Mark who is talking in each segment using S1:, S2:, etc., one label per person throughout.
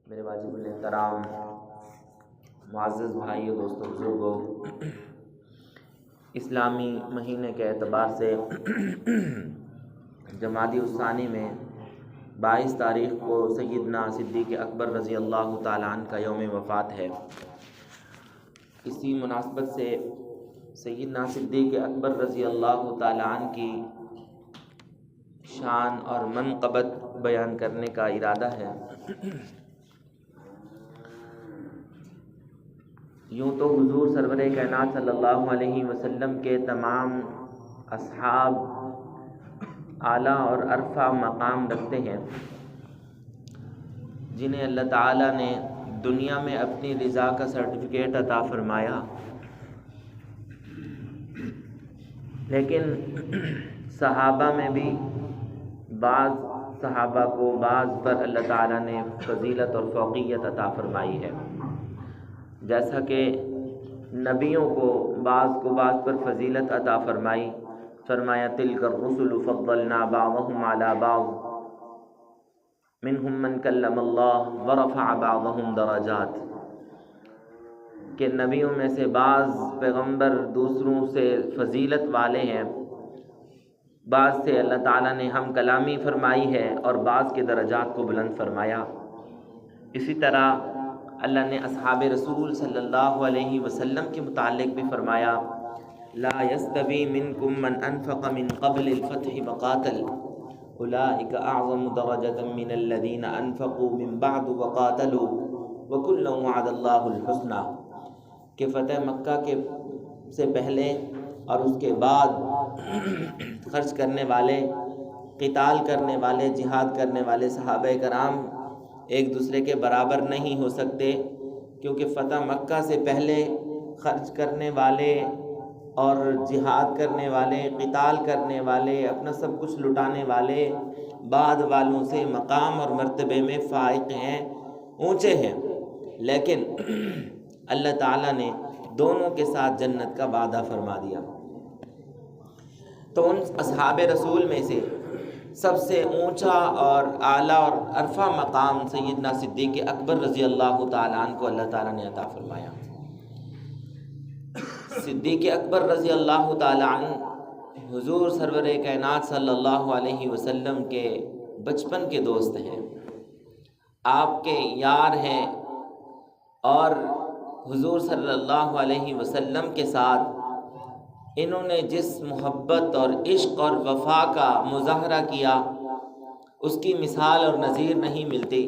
S1: میرے واجب الاحترام معزز بھائیو، دوستوں، بزرگوں، اسلامی مہینے کے اعتبار سے جمادی الثانی میں 22 تاریخ کو سیدنا صدیق اکبر رضی اللہ تعالیٰ عنہ کا یوم وفات ہے۔ اسی مناسبت سے سیدنا صدیق اکبر رضی اللہ تعالیٰ عنہ کی شان اور منقبت بیان کرنے کا ارادہ ہے۔ یوں تو حضور سرور کائنات صلی اللہ علیہ وسلم کے تمام اصحاب اعلیٰ اور عرفہ مقام رکھتے ہیں، جنہیں اللہ تعالیٰ نے دنیا میں اپنی رضا کا سرٹیفکیٹ عطا فرمایا، لیکن صحابہ میں بھی بعض صحابہ کو بعض پر اللہ تعالیٰ نے فضیلت اور فوقیت عطا فرمائی ہے، جیسا کہ نبیوں کو بعض پر فضیلت عطا فرمایا تلک الرسل فضلنا بعضهم على بعض منهم من کلم اللہ ورفع بعضهم درجات، کہ نبیوں میں سے بعض پیغمبر دوسروں سے فضیلت والے ہیں، بعض سے اللہ تعالیٰ نے ہم کلامی فرمائی ہے اور بعض کے درجات کو بلند فرمایا۔ اسی طرح اللہ نے اصحاب رسول صلی اللہ علیہ وسلم کے متعلق بھی فرمایا، لا یستوی منکم من انفق من قبل الفتح وقاتل اولئک اعظم درجۃ من الذین انفقوا من بعد وقاتلوا وکلا وعد اللہ الحسنی، کہ فتح مکہ کے سے پہلے اور اس کے بعد خرچ کرنے والے، قتال کرنے والے، جہاد کرنے والے صحابہ کرام ایک دوسرے کے برابر نہیں ہو سکتے، کیونکہ فتح مکہ سے پہلے خرچ کرنے والے اور جہاد کرنے والے، قتال کرنے والے، اپنا سب کچھ لٹانے والے بعد والوں سے مقام اور مرتبے میں فائق ہیں، اونچے ہیں، لیکن اللہ تعالیٰ نے دونوں کے ساتھ جنت کا وعدہ فرما دیا۔ تو ان اصحاب رسول میں سے سب سے اونچا اور اعلیٰ اور عرفہ مقام سیدنا صدیق اکبر رضی اللہ تعالیٰ عنہ کو اللہ تعالیٰ نے عطا فرمایا۔ صدیق اکبر رضی اللہ تعالیٰ عنہ حضور سرور کائنات صلی اللہ علیہ وسلم کے بچپن کے دوست ہیں، آپ کے یار ہیں، اور حضور صلی اللہ علیہ وسلم کے ساتھ انہوں نے جس محبت اور عشق اور وفا کا مظاہرہ کیا، اس کی مثال اور نظیر نہیں ملتی۔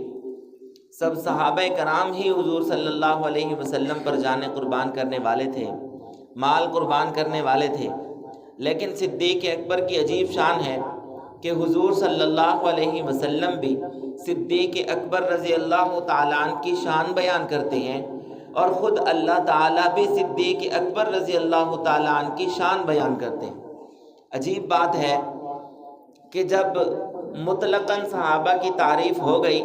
S1: سب صحابہ کرام ہی حضور صلی اللہ علیہ وسلم پر جانیں قربان کرنے والے تھے، مال قربان کرنے والے تھے، لیکن صدیق اکبر کی عجیب شان ہے کہ حضور صلی اللہ علیہ وسلم بھی صدیق اکبر رضی اللہ تعالیٰ عنہ کی شان بیان کرتے ہیں، اور خود اللہ تعالیٰ بھی صدیق اکبر رضی اللہ تعالیٰ عنہ کی شان بیان کرتے ہیں۔ عجیب بات ہے کہ جب مطلقاً صحابہ کی تعریف ہو گئی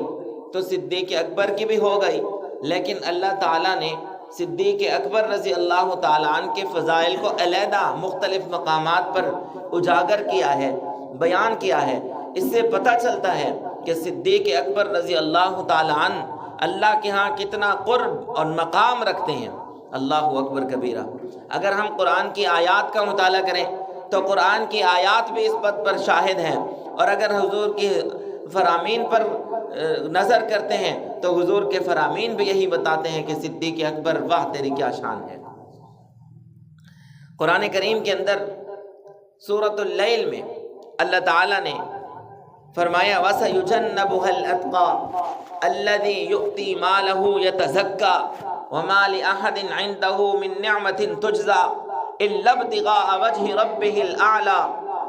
S1: تو صدیق اکبر کی بھی ہو گئی، لیکن اللہ تعالیٰ نے صدیق اکبر رضی اللہ تعالیٰ عنہ کے فضائل کو علیحدہ مختلف مقامات پر اجاگر کیا ہے، بیان کیا ہے۔ اس سے پتہ چلتا ہے کہ صدیق اکبر رضی اللہ تعالیٰ عنہ اللہ کے ہاں کتنا قرب اور مقام رکھتے ہیں۔ اللہ اکبر کبیرہ۔ اگر ہم قرآن کی آیات کا مطالعہ کریں تو قرآن کی آیات بھی اس بات پر شاہد ہیں، اور اگر حضور کی فرامین پر نظر کرتے ہیں تو حضور کے فرامین بھی یہی بتاتے ہیں کہ صدیق اکبر واہ تیری کیا شان ہے۔ قرآن کریم کے اندر سورۃ اللیل میں اللہ تعالیٰ نے فرمایا وَسَيُجَنَّبُهَا الْأَتْقَى الَّذِي يُؤْتِي مَالَهُ يَتَزَكَّى وَمَا لِأَحَدٍ عِندَهُ مِن نِّعْمَةٍ تُجْزَى إِلَّا ابْتِغَاءَ وَجْهِ رَبِّهِ الْأَعْلَى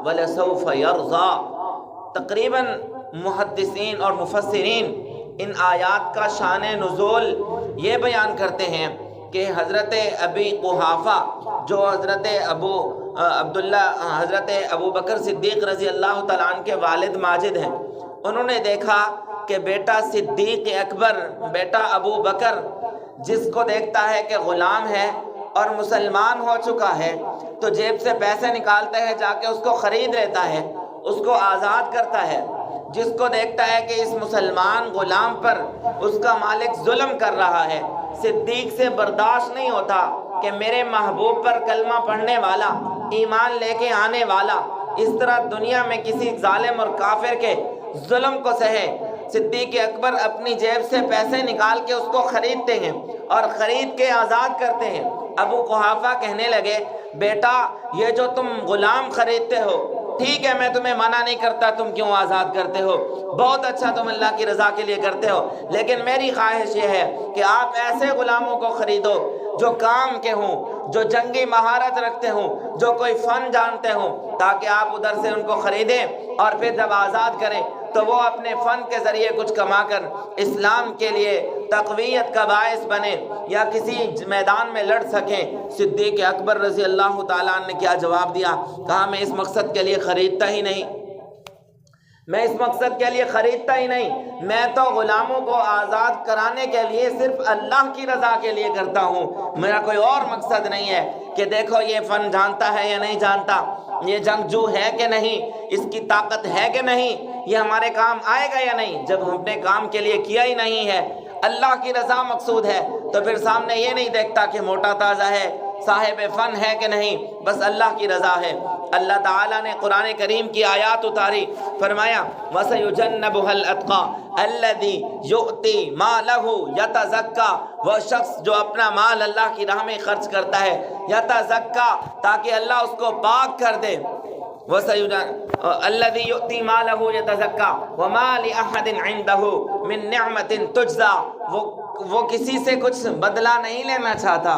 S1: وَلَسَوْفَ يَرْضَى۔ تقریباً محدثین اور مفسرین ان آیات کا شان نزول یہ بیان کرتے ہیں کہ حضرت ابی قحافہ جو حضرت ابو بکر صدیق رضی اللہ تعالیٰ عنہ کے والد ماجد ہیں، انہوں نے دیکھا کہ بیٹا صدیق اکبر، بیٹا ابو بکر، جس کو دیکھتا ہے کہ غلام ہے اور مسلمان ہو چکا ہے تو جیب سے پیسے نکالتا ہے، جا کے اس کو خرید لیتا ہے، اس کو آزاد کرتا ہے۔ جس کو دیکھتا ہے کہ اس مسلمان غلام پر اس کا مالک ظلم کر رہا ہے، صدیق سے برداشت نہیں ہوتا کہ میرے محبوب پر کلمہ پڑھنے والا، ایمان لے کے آنے والا اس طرح دنیا میں کسی ظالم اور کافر کے ظلم کو سہے۔ صدیق اکبر اپنی جیب سے پیسے نکال کے اس کو خریدتے ہیں اور خرید کے آزاد کرتے ہیں۔ ابو قحافہ کہنے لگے، بیٹا یہ جو تم غلام خریدتے ہو ٹھیک ہے، میں تمہیں منع نہیں کرتا، تم کیوں آزاد کرتے ہو، بہت اچھا، تم اللہ کی رضا کے لیے کرتے ہو، لیکن میری خواہش یہ ہے کہ آپ ایسے غلاموں کو خریدو جو کام کے ہوں، جو جنگی مہارت رکھتے ہوں، جو کوئی فن جانتے ہوں، تاکہ آپ ادھر سے ان کو خریدیں اور پھر جب آزاد کریں تو وہ اپنے فن کے ذریعے کچھ کما کر اسلام کے لیے تقویت کا باعث بنے یا کسی میدان میں لڑ سکیں۔ صدیق اکبر رضی اللہ تعالیٰ عنہ نے کیا جواب دیا؟ کہا میں اس مقصد کے لیے خریدتا ہی نہیں، میں اس مقصد کے لیے خریدتا ہی نہیں، میں تو غلاموں کو آزاد کرانے کے لیے صرف اللہ کی رضا کے لیے کرتا ہوں، میرا کوئی اور مقصد نہیں ہے کہ دیکھو یہ فن جانتا ہے یا نہیں جانتا، یہ جنگجو ہے کہ نہیں، اس کی طاقت ہے کہ نہیں، یہ ہمارے کام آئے گا یا نہیں۔ جب ہم نے کام کے لیے کیا ہی نہیں ہے، اللہ کی رضا مقصود ہے، تو پھر سامنے یہ نہیں دیکھتا کہ موٹا تازہ ہے، صاحب فن ہے کہ نہیں، بس اللہ کی رضا ہے۔ اللہ تعالیٰ نے قرآن کریم کی آیات اتاری، فرمایا وَسَيُجَنَّبُهَا الْأَتْقَى الَّذِي يُؤْتِي مَالَهُ يَتَزَكَّى، وہ شخص جو اپنا مال اللہ کی راہ میں خرچ کرتا ہے، يَتَزَكَّى، تاکہ اللہ اس کو پاک کر دے، الذي يؤتي ماله يتزكى وما لأحد عنده من نعمة تجزى، وہ کسی سے کچھ بدلہ نہیں لینا چاہتا،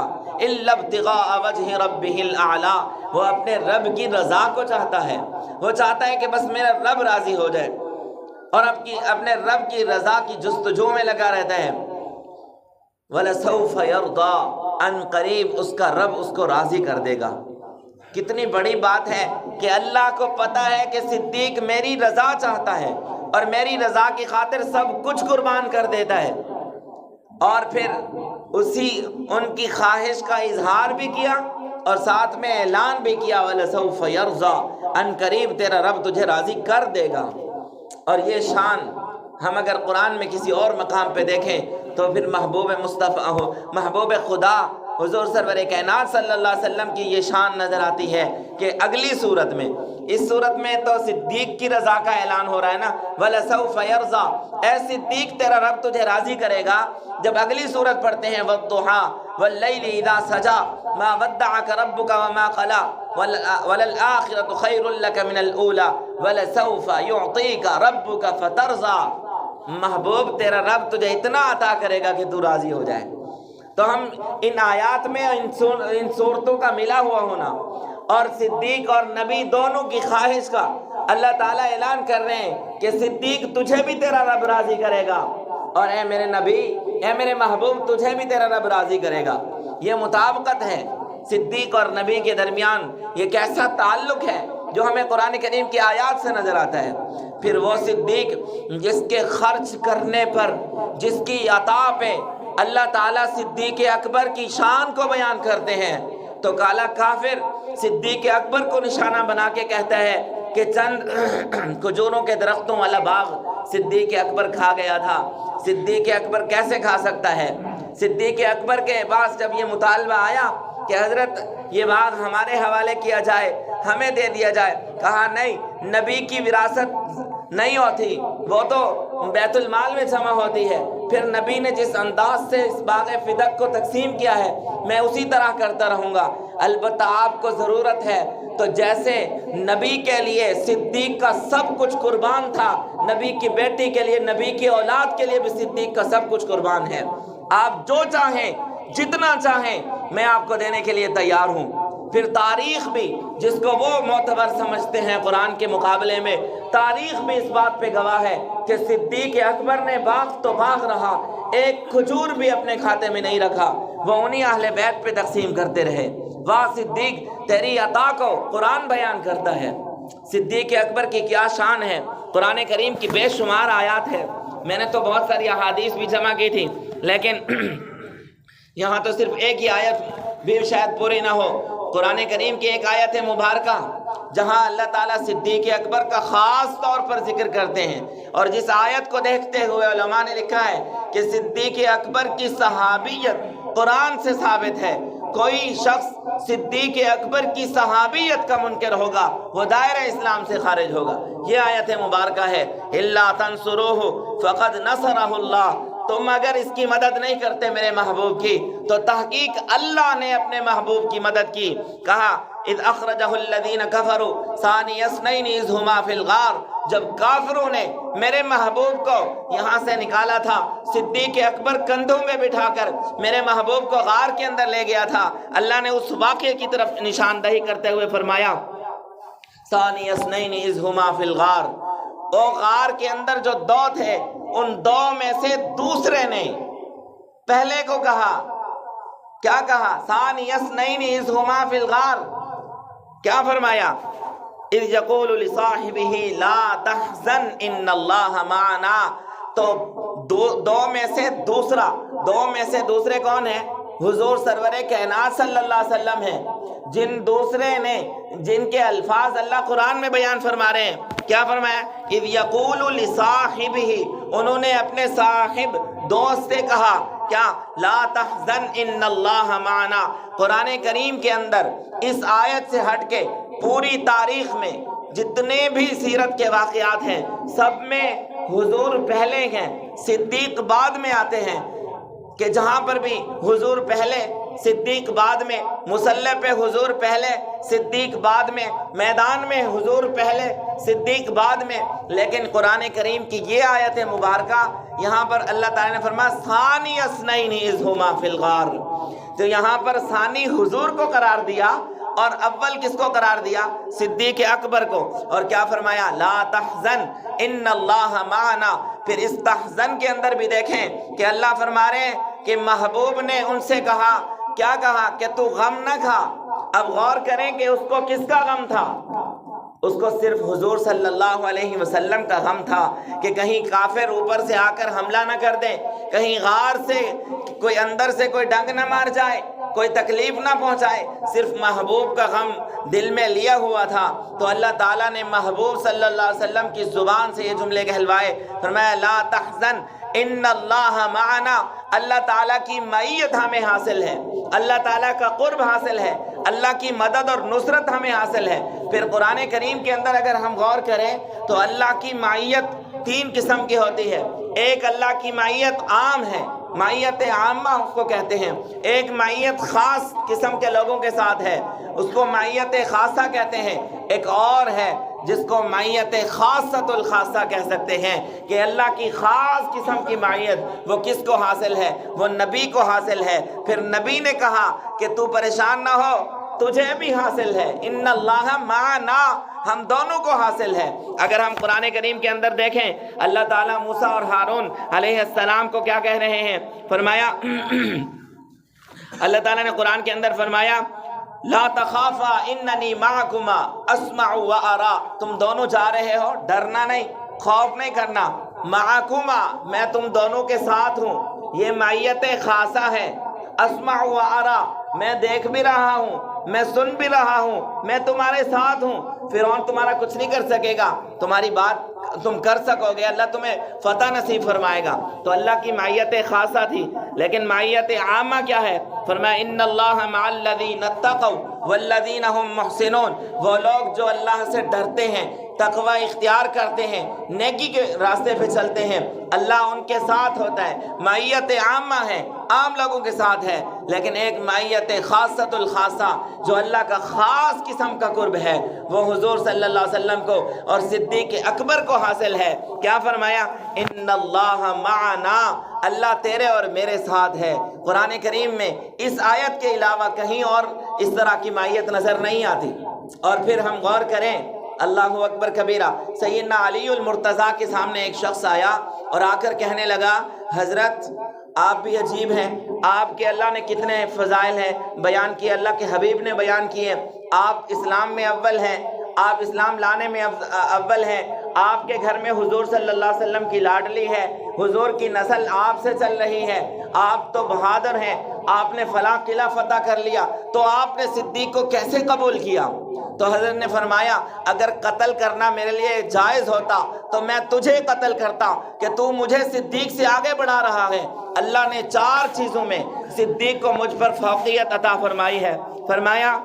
S1: الا ابتغاء وجه ربه الاعلى، وہ اپنے رب کی رضا کو چاہتا ہے، وہ چاہتا ہے کہ بس میرا رب راضی ہو جائے اور اپنے رب کی رضا کی جستجو میں لگا رہتا ہے۔ وَلَسَوْفَ يَرْضَى، ان قریب اس کا رب اس کو راضی کر دے گا۔ کتنی بڑی بات ہے کہ اللہ کو پتہ ہے کہ صدیق میری رضا چاہتا ہے اور میری رضا کی خاطر سب کچھ قربان کر دیتا ہے، اور پھر ان کی خواہش کا اظہار بھی کیا اور ساتھ میں اعلان بھی کیا وَلَسَوْفَ يَرْضَى، ان قریب تیرا رب تجھے راضی کر دے گا۔ اور یہ شان ہم اگر قرآن میں کسی اور مقام پہ دیکھیں تو پھر محبوب خدا حضور سرور کائنات صلی اللہ علیہ وسلم کی یہ شان نظر آتی ہے کہ اگلی صورت میں، اس صورت میں تو صدیق کی رضا کا اعلان ہو رہا ہے نا، وَلَسَوْفَ يَرْضَى، اے صدیق تیرا رب تجھے راضی کرے گا۔ جب اگلی صورت پڑھتے ہیں وَالضُّحَىٰ وَاللَّيْلِ إِذَا سَجَىٰ مَا وَدَّعَكَ رَبُّكَ وَمَا قَلَىٰ وَلَلْآخِرَةُ خَيْرٌ لَكَ مِنَ الْأُولَىٰ وَلَسَوْفَ يُعْطِيكَ رَبُّكَ فَتَرْضَىٰ، محبوب تیرا رب تجھے اتنا عطا کرے گا کہ تو راضی ہو جائے۔ تو ہم ان آیات میں ان صورتوں کا ملا ہوا ہونا اور صدیق اور نبی دونوں کی خواہش کا اللہ تعالیٰ اعلان کر رہے ہیں کہ صدیق تجھے بھی تیرا رب راضی کرے گا، اور اے میرے نبی، اے میرے محبوب، تجھے بھی تیرا رب راضی کرے گا۔ یہ مطابقت ہے صدیق اور نبی کے درمیان، یہ کیسا تعلق ہے جو ہمیں قرآن کریم کی آیات سے نظر آتا ہے۔ پھر وہ صدیق جس کے خرچ کرنے پر، جس کی عطا پہ اللہ تعالیٰ صدیق اکبر کی شان کو بیان کرتے ہیں، تو کالا کافر صدیق اکبر کو نشانہ بنا کے کہتا ہے کہ چند کھجوروں کے درختوں والا باغ صدیق اکبر کھا گیا تھا۔ صدیق اکبر کیسے کھا سکتا ہے؟ صدیق اکبر کے پاس جب یہ مطالبہ آیا کہ حضرت یہ باغ ہمارے حوالے کیا جائے، ہمیں دے دیا جائے، کہا نہیں، نبی کی وراثت نہیں ہوتی، وہ تو بیت المال میں جمع ہوتی ہے، پھر نبی نے جس انداز سے اس باغ فدق کو تقسیم کیا ہے میں اسی طرح کرتا رہوں گا، البتہ آپ کو ضرورت ہے۔ تو جیسے نبی کے لیے صدیق کا سب کچھ قربان تھا، نبی کی بیٹی کے لیے، نبی کی اولاد کے لیے بھی صدیق کا سب کچھ قربان ہے۔ آپ جو چاہیں، جتنا چاہیں، میں آپ کو دینے کے لیے تیار ہوں۔ پھر تاریخ بھی، جس کو وہ معتبر سمجھتے ہیں قرآن کے مقابلے میں، تاریخ بھی اس بات پہ گواہ ہے کہ صدیق اکبر نے باغ تو باغ رہا، ایک کھجور بھی اپنے کھاتے میں نہیں رکھا، وہ انہی اہل بیت پہ تقسیم کرتے رہے۔ واہ صدیق، تیری عطا کو قرآن بیان کرتا ہے۔ صدیق اکبر کی کیا شان ہے، قرآن کریم کی بے شمار آیات ہے۔ میں نے تو بہت ساری احادیث بھی جمع کی تھی، لیکن یہاں تو صرف ایک ہی آیت بھی شاید پوری نہ ہو۔ قرآن کریم کی ایک آیت ہے مبارکہ جہاں اللہ تعالیٰ صدیق اکبر کا خاص طور پر ذکر کرتے ہیں، اور جس آیت کو دیکھتے ہوئے علماء نے لکھا ہے کہ صدیق اکبر کی صحابیت قرآن سے ثابت ہے۔ کوئی شخص صدیق اکبر کی صحابیت کا منکر ہوگا وہ دائرہ اسلام سے خارج ہوگا۔ یہ آیت مبارکہ ہے، الا تنصروہ فقد نصرہ اللہ، تم اگر اس کی مدد نہیں کرتے میرے محبوب کی تو تحقیق اللہ نے اپنے محبوب کی مدد کی۔ کہا اذ اخرجہ الذین کفروا ثانی اثنین اذ ہما فی الغار، جب کافروں نے میرے محبوب کو یہاں سے نکالا تھا، صدیق اکبر کندھوں میں بٹھا کر میرے محبوب کو غار کے اندر لے گیا تھا، اللہ نے اس واقعے کی طرف نشاندہی کرتے ہوئے فرمایا ثانی اثنین اذ ہما فی الغار، وہ غار کے اندر جو دو تھے ان دو میں سے دوسرے نے پہلے کو کہا، کیا کہا؟ ثانی اثنین اذ ہما فی الغار، کیا فرمایا؟ اذ یقول لصاحبہ لا تحزن ان اللہ معنا، تو دو میں سے دوسرے کون ہیں؟ حضور سرور کائنات صلی اللہ علیہ وسلم ہیں، جن کے الفاظ اللہ قرآن میں بیان فرما رہے ہیں۔ کیا فرمایا؟ اذ یقول لصاحبہ، انہوں نے اپنے صاحب دوست سے کہا کیا؟ لا تحزن ان اللہ معنا۔ قرآن کریم کے اندر اس آیت سے ہٹ کے پوری تاریخ میں جتنے بھی سیرت کے واقعات ہیں سب میں حضور پہلے ہیں، صدیق بعد میں آتے ہیں، کہ جہاں پر بھی حضور پہلے صدیق بعد میں، مصلی پہ حضور پہلے صدیق بعد میں، میدان میں حضور پہلے صدیق بعد میں۔ لیکن قرآن کریم کی یہ آیت مبارکہ یہاں پر اللہ تعالیٰ نے فرمایا ثانی اثنین اذ ہما فی الغار، تو یہاں پر ثانی حضور کو قرار دیا اور اول کس کو قرار دیا؟ صدیق اکبر کو۔ اور کیا فرمایا؟ لا تحزن ان اللہ معنا۔ پھر اس تحزن کے اندر بھی دیکھیں کہ اللہ فرما رہے ہیں کہ محبوب نے ان سے کہا، کیا کہا؟ کہ تو غم نہ کھا۔ اب غور کریں کہ اس کو کس کا غم تھا؟ اس کو صرف حضور صلی اللہ علیہ وسلم کا غم تھا کہ کہیں کافر اوپر سے آ کر حملہ نہ کر دیں، کہیں غار سے کوئی اندر سے کوئی ڈنگ نہ مار جائے، کوئی تکلیف نہ پہنچائے، صرف محبوب کا غم دل میں لیا ہوا تھا۔ تو اللہ تعالیٰ نے محبوب صلی اللہ علیہ وسلم کی زبان سے یہ جملے کہلوائے، فرمایا لا تحزن ان اللہ معنا، اللہ تعالیٰ کی معیت ہمیں حاصل ہے، اللہ تعالیٰ کا قرب حاصل ہے، اللہ کی مدد اور نصرت ہمیں حاصل ہے۔ پھر قرآن کریم کے اندر اگر ہم غور کریں تو اللہ کی معیت تین قسم کی ہوتی ہے۔ ایک اللہ کی معیت عام ہے، معیت عامہ اس کو کہتے ہیں، ایک معیت خاص قسم کے لوگوں کے ساتھ ہے، اس کو معیت خاصہ کہتے ہیں، ایک اور ہے جس کو معیت خاصۃ الخاصہ کہہ سکتے ہیں کہ اللہ کی خاص قسم کی معیت وہ کس کو حاصل ہے؟ وہ نبی کو حاصل ہے۔ پھر نبی نے کہا کہ تو پریشان نہ ہو، تجھے بھی حاصل ہے، ان اللہ معنا، ہم دونوں کو حاصل ہے۔ اگر ہم قرآن کریم کے اندر دیکھیں اللہ تعالیٰ موسیٰ اور ہارون علیہ السلام کو کیا کہہ رہے ہیں؟ فرمایا اللہ تعالیٰ نے قرآن کے اندر فرمایا لا تخافا اننی معکما اسمع و ارا، تم دونوں جا رہے ہو، ڈرنا نہیں، خوف نہیں کرنا، معکما میں تم دونوں کے ساتھ ہوں، یہ معیت خاصہ ہے، اسمع و ارا میں دیکھ بھی رہا ہوں، میں سن بھی رہا ہوں، میں تمہارے ساتھ ہوں، فرعون تمہارا کچھ نہیں کر سکے گا، تمہاری بات تم کر سکو گے، اللہ تمہیں فتح نصیب فرمائے گا۔ تو اللہ کی معیت خاصہ تھی، لیکن معیت عامہ کیا ہے؟ فرمایا ان اللہ مع الذین اتقوا والذین هم محسنون، وہ لوگ جو اللہ سے ڈرتے ہیں، تقوی اختیار کرتے ہیں، نیکی کے راستے پہ چلتے ہیں، اللہ ان کے ساتھ ہوتا ہے۔ معیت عامہ ہے، عام لوگوں کے ساتھ ہے، لیکن ایک معیت خاصۃ الخاصہ جو اللہ کا خاص قسم کا قرب ہے وہ حضور صلی اللہ علیہ وسلم کو اور صدیق اکبر کو حاصل ہے۔ کیا فرمایا؟ ان اللہ معنا، اللہ تیرے اور میرے ساتھ ہے۔ قرآن کریم میں اس آیت کے علاوہ کہیں اور اس طرح کی معیت نظر نہیں آتی۔ اور پھر ہم غور کریں، اللہ اکبر کبیرہ، سیدنا علی المرتضیٰ کے سامنے ایک شخص آیا اور آ کر کہنے لگا حضرت آپ بھی عجیب ہیں، آپ کے اللہ نے کتنے فضائل ہیں بیان کیے، اللہ کے حبیب نے بیان کیے، آپ اسلام میں اول ہیں، آپ اسلام لانے میں اول ہیں، آپ کے گھر میں حضور صلی اللہ علیہ وسلم کی لاڈلی ہے، حضور کی نسل آپ سے چل رہی ہے، آپ تو بہادر ہیں، آپ نے فلاں قلعہ فتح کر لیا تو آپ نے صدیق کو کیسے قبول کیا؟ تو حضرت نے فرمایا اگر قتل کرنا میرے لیے جائز ہوتا تو میں تجھے قتل کرتا کہ تو مجھے صدیق سے آگے بڑھا رہا ہے۔ اللہ نے 4 چیزوں میں صدیق کو مجھ پر فوقیت عطا فرمائی ہے۔ فرمایا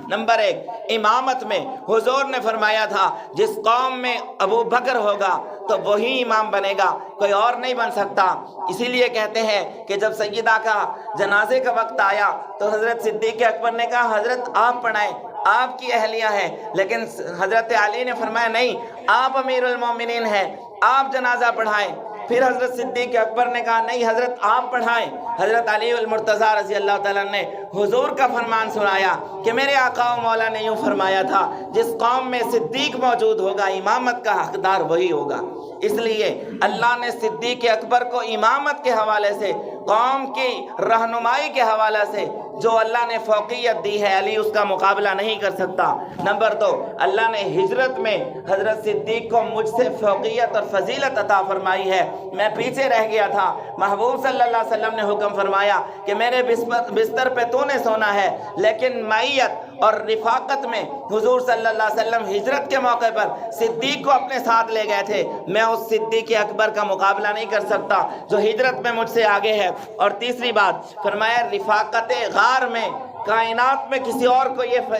S1: نمبر 1 امامت میں حضور نے فرمایا تھا جس قوم میں ابو بکر ہوگا تو وہی امام بنے گا، کوئی اور نہیں بن سکتا۔ اسی لیے کہتے ہیں کہ جب سیدہ کا جنازے کا وقت آیا تو حضرت صدیق اکبر نے کہا حضرت آپ پڑھائیں، آپ کی اہلیہ ہے، لیکن حضرت علی نے فرمایا نہیں، آپ امیر المومنین ہیں، آپ جنازہ پڑھائیں۔ پھر حضرت صدیق اکبر نے کہا نہیں حضرت آپ پڑھائیں۔ حضرت علی المرتضیٰ رضی اللہ تعالیٰ نے حضور کا فرمان سنایا کہ میرے آقا و مولا نے یوں فرمایا تھا جس قوم میں صدیق موجود ہوگا امامت کا حقدار وہی ہوگا۔ اس لیے اللہ نے صدیق اکبر کو امامت کے حوالے سے، قوم کی رہنمائی کے حوالے سے جو اللہ نے فوقیت دی ہے، علی اس کا مقابلہ نہیں کر سکتا۔ نمبر 2 اللہ نے ہجرت میں حضرت صدیق کو مجھ سے فوقیت اور فضیلت عطا فرمائی ہے۔ میں پیچھے رہ گیا تھا، محبوب صلی اللہ علیہ وسلم نے حکم فرمایا کہ میرے بستر پہ تو نے سونا ہے، لیکن معیت اور رفاقت میں حضور صلی اللہ علیہ وسلم ہجرت کے موقع پر صدیق کو اپنے ساتھ لے گئے تھے۔ میں اس صدیق اکبر کا مقابلہ نہیں کر سکتا جو ہجرت میں مجھ سے آگے ہے۔ اور تیسری بات فرمایا رفاقت غار میں کائنات میں کسی اور کو یہ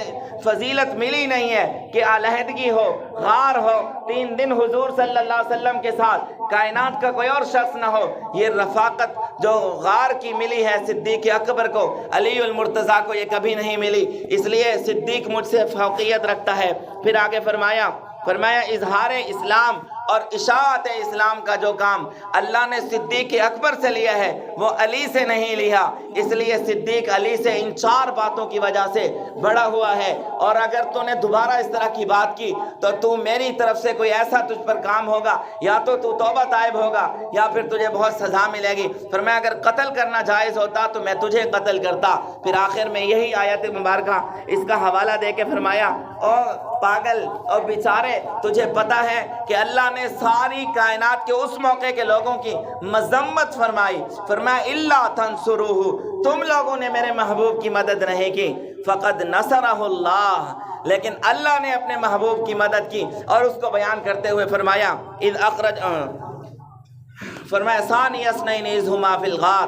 S1: فضیلت ملی نہیں ہے کہ علیحدگی ہو، غار ہو، 3 دن حضور صلی اللہ علیہ وسلم کے ساتھ کائنات کا کوئی اور شخص نہ ہو۔ یہ رفاقت جو غار کی ملی ہے صدیق اکبر کو، علی المرتضیٰ کو یہ کبھی نہیں ملی، اس لیے صدیق مجھ سے فوقیت رکھتا ہے۔ پھر آگے فرمایا اظہار اسلام اور اشاعت اسلام کا جو کام اللہ نے صدیق اکبر سے لیا ہے وہ علی سے نہیں لیا، اس لیے صدیق علی سے ان 4 باتوں کی وجہ سے بڑا ہوا ہے۔ اور اگر تو نے دوبارہ اس طرح کی بات کی تو میری طرف سے کوئی ایسا تجھ پر کام ہوگا، یا تو توبہ طائب ہوگا یا پھر تجھے بہت سزا ملے گی۔ فرمایا اگر قتل کرنا جائز ہوتا تو میں تجھے قتل کرتا۔ پھر آخر میں یہی آیت مبارکہ اس کا حوالہ دے کے فرمایا او پاگل اور بیچارے، تجھے پتہ ہے کہ اللہ نے ساری کائنات کے اس موقع کے لوگوں کی مذمت فرمائی۔ فرمایا الا تنصروہ، تم لوگوں نے میرے محبوب کی مدد نہیں کی، فقد نصرہ اللہ، لیکن اللہ نے اپنے محبوب کی مدد کی۔ اور اس کو بیان کرتے ہوئے فرمایا ثانی اثنین اذ ہما فی الغار،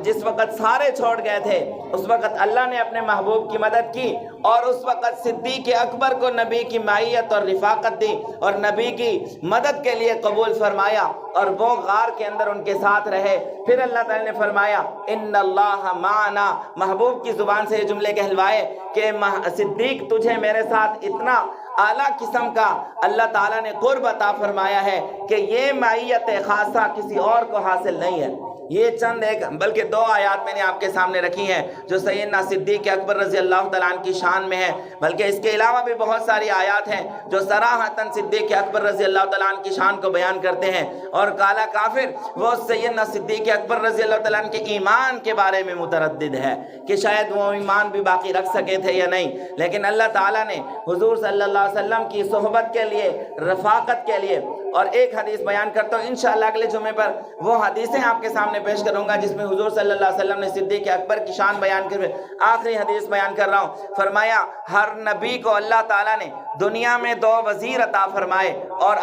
S1: جس وقت سارے چھوڑ گئے تھے اس وقت اللہ نے اپنے محبوب کی مدد کی، اور اس وقت صدیق اکبر کو نبی کی معیت اور رفاقت دی اور نبی کی مدد کے لیے قبول فرمایا، اور وہ غار کے اندر ان کے ساتھ رہے۔ پھر اللہ تعالی نے فرمایا ان اللہ معنا، محبوب کی زبان سے یہ جملے کہلوائے کہ صدیق تجھے میرے ساتھ اتنا اعلیٰ قسم کا اللہ تعالیٰ نے قرب عطا فرمایا ہے کہ یہ معیت خاصہ کسی اور کو حاصل نہیں ہے۔ یہ چند ایک بلکہ 2 آیات میں نے آپ کے سامنے رکھی ہیں جو سیدنا صدیق اکبر رضی اللہ تعالیٰ عنہ کی شان میں ہے، بلکہ اس کے علاوہ بھی بہت ساری آیات ہیں جو صراحتاً صدیق اکبر رضی اللہ تعالیٰ عنہ کی شان کو بیان کرتے ہیں۔ اور کالا کافر وہ سیدنا صدیق اکبر رضی اللہ تعالیٰ عنہ کے ایمان کے بارے میں متردد ہے کہ شاید وہ ایمان بھی باقی رکھ سکے تھے یا نہیں، لیکن اللہ تعالیٰ نے حضور صلی اللہ علیہ وسلم کی صحبت کے لیے، رفاقت کے لیے، اور ایک حدیث بیان کرتا ہوں انشاءاللہ اگلے جمعے پر وہ حدیثیں آپ کے سامنے پیش کروں گا جس میں حضور صلی اللہ علیہ وسلم نے صدیق اکبر کی شان بیان کر آخری حدیث بیان کر رہا ہوں۔ فرمایا ہر نبی کو اللہ تعالیٰ نے دنیا میں 2 وزیر عطا فرمائے اور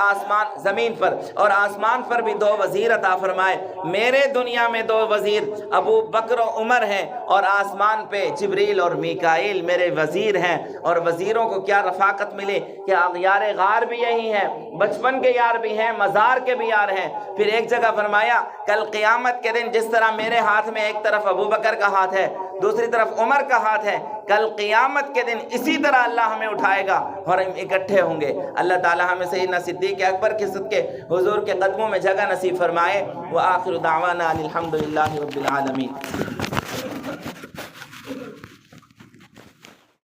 S1: زمین پر اور آسمان پر بھی 2 وزیر عطا فرمائے۔ میرے دنیا میں 2 وزیر ابو بکر و عمر ہیں، اور آسمان پہ جبریل اور میکائیل میرے وزیر ہیں۔ اور وزیروں کو کیا رفاقت ملی کہ یار غار بھی یہی ہیں، بچپن کے یار بھی ہیں، مزار کے بھی یار ہیں۔ پھر ایک جگہ فرمایا کل قیامت کے دن جس طرح میرے ہاتھ میں ایک طرف ابو بکر کا ہاتھ ہے، دوسری طرف عمر کا ہاتھ ہے، کل قیامت کے دن اسی طرح اللہ ہمیں اٹھائے گا اور ہم اکٹھے ہوں گے۔ اللہ تعالی ہمیں سیدنا صدیق اکبر کے صدقے حضور کے قدموں میں جگہ نصیب فرمائے۔ وآخر دعوانا الحمدللہ رب العالمین۔